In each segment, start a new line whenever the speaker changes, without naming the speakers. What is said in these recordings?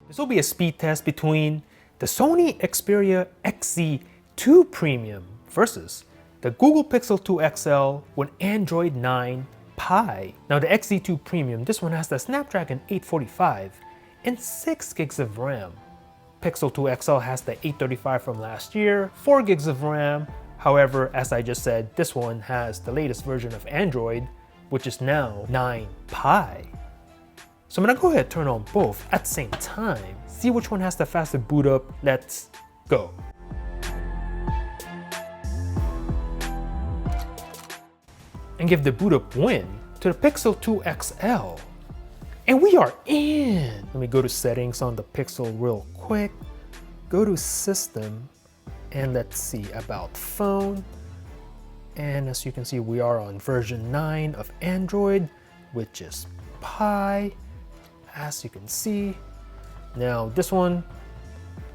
This will be a speed test between the Sony Xperia XZ2 Premium versus the Google Pixel 2 XL with Android 9 Pie. Now the XZ2 Premium, this one has the Snapdragon 845 and 6 gigs of RAM. Pixel 2 XL has the 835 from last year, 4 gigs of RAM. However, as I just said, this one has the latest version of Android, which is now 9 Pie. So I'm gonna go ahead and turn on both at the same time, see which one has the faster boot up. Let's go. And give the boot up win to the Pixel 2 XL. And we are in. Let me go to settings on the Pixel real quick. Go to system and let's see about phone. And as you can see, we are on version 9 of Android, which is Pie. As you can see, now this one,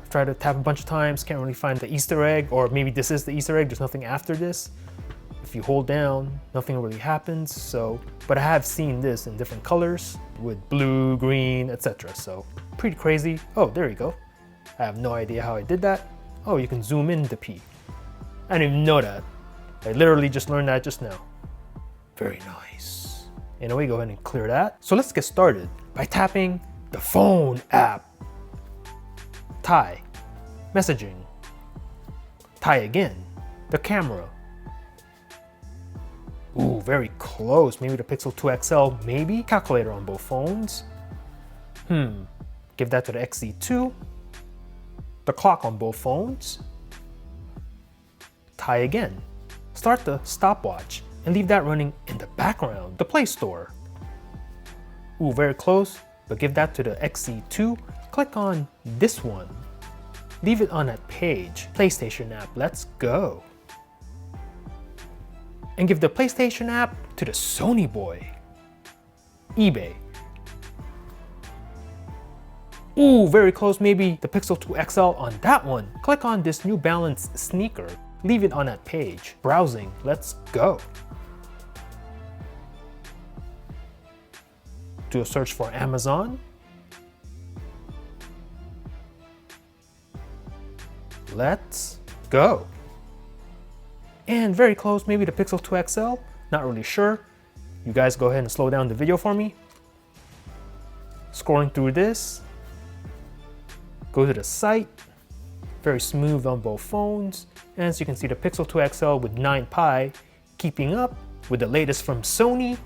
I've tried to tap a bunch of times, can't really find the Easter egg, or maybe this is the Easter egg, there's nothing after this. If you hold down, nothing really happens, so, but I have seen this in different colors with blue, green, etc. So pretty crazy. Oh, there you go. I have no idea how I did that. Oh, you can zoom in the P. I didn't even know that. I literally just learned that just now. Very nice. Anyway, go ahead and clear that. So let's get started by tapping the phone app. Tie, messaging, tie again, the camera. Ooh, very close. Maybe the Pixel 2 XL, maybe. Calculator on both phones. Give that to the XZ2. The clock on both phones. Tie again. Start the stopwatch and leave that running in the background. The Play Store. Ooh, very close, but give that to the XZ2. Click on this one. Leave it on that page. PlayStation app, let's go. And give the PlayStation app to the Sony boy. eBay. Ooh, very close, maybe the Pixel 2 XL on that one. Click on this New Balance sneaker. Leave it on that page. Browsing, let's go. Do a search for Amazon. Let's go. And very close, maybe the Pixel 2 XL, not really sure. You guys go ahead and slow down the video for me. Scrolling through this, go to the site, very smooth on both phones. And as you can see, the Pixel 2 XL with 9 Pie, keeping up with the latest from Sony.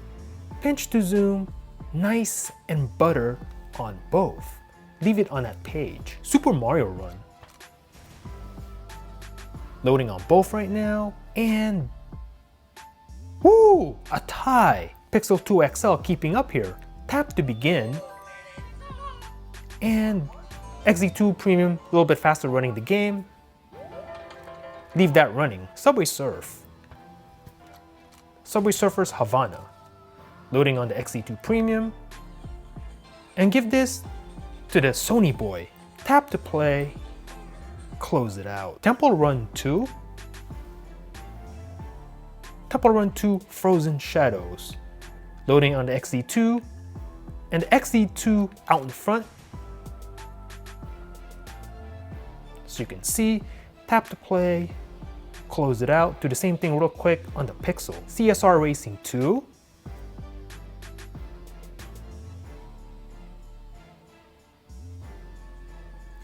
Pinch to zoom, nice and butter on both. Leave it on that page. Super Mario Run. Loading on both right now, and woo, a tie. Pixel 2 XL keeping up here. Tap to begin, and XZ2 Premium a little bit faster running the game. Leave that running. Subway Surf. Subway Surfers Havana. Loading on the XZ2 Premium, and give this to the Sony boy. Tap to play. Close it out. Temple Run 2. Temple Run 2 Frozen Shadows. Loading on the XZ2. And the XZ2 out in front. So you can see, tap to play, close it out. Do the same thing real quick on the Pixel. CSR Racing 2.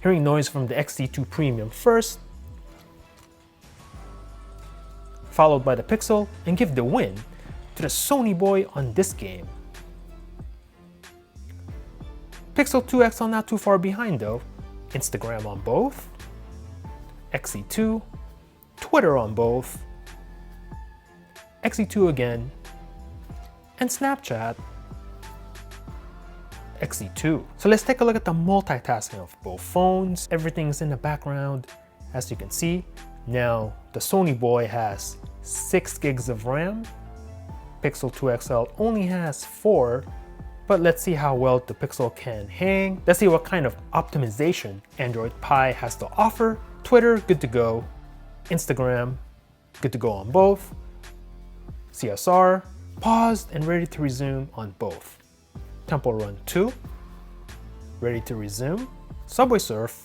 Hearing noise from the XZ2 Premium first, followed by the Pixel, and give the win to the Sony boy on this game. Pixel 2 XL not too far behind though. Instagram on both, XZ2, Twitter on both, XZ2 again, and Snapchat, XZ2. So let's take a look at the multitasking of both phones. Everything's in the background, as you can see. Now, the Sony boy has 6 gigs of RAM. Pixel 2 XL only has 4, but let's see how well the Pixel can hang. Let's see what kind of optimization Android Pie has to offer. Twitter, good to go. Instagram, good to go on both. CSR, paused and ready to resume on both. Temple Run 2, ready to resume. Subway Surf.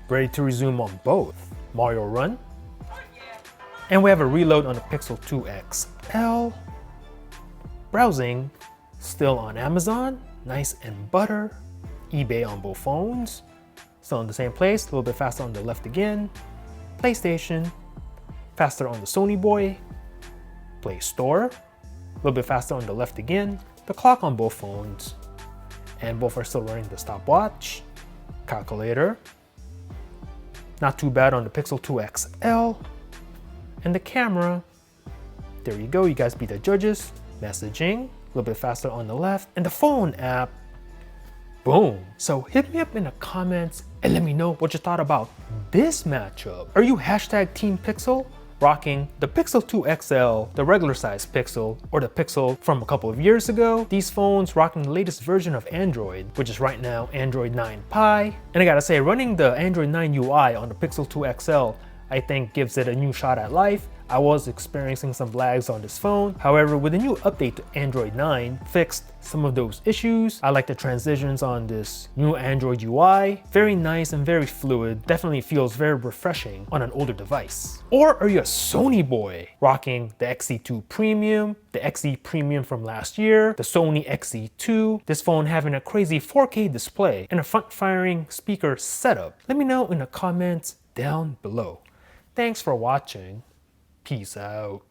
Ready to resume on both. Mario Run. And we have a reload on the Pixel 2 XL. Browsing, still on Amazon, nice and butter. eBay on both phones, still in the same place, a little bit faster on the left again. PlayStation, faster on the Sony Boy. Play Store, a little bit faster on the left again. The clock on both phones, and both are still running the stopwatch. Calculator, not too bad on the Pixel 2 XL. And the camera, there you go, you guys be the judges. Messaging, a little bit faster on the left. And the phone app, boom. So hit me up in the comments and let me know what you thought about this matchup. Are you hashtag Team Pixel, rocking the Pixel 2 XL, the regular size Pixel, or the Pixel from a couple of years ago? These phones rocking the latest version of Android, which is right now Android 9 Pie. And I gotta say, running the Android 9 UI on the Pixel 2 XL, I think gives it a new shot at life. I was experiencing some lags on this phone. However, with the new update to Android 9, fixed some of those issues. I like the transitions on this new Android UI. Very nice and very fluid. Definitely feels very refreshing on an older device. Or are you a Sony boy, rocking the XZ2 Premium, the XZ Premium from last year, the Sony XZ2, this phone having a crazy 4K display and a front-firing speaker setup? Let me know in the comments down below. Thanks for watching. Peace out.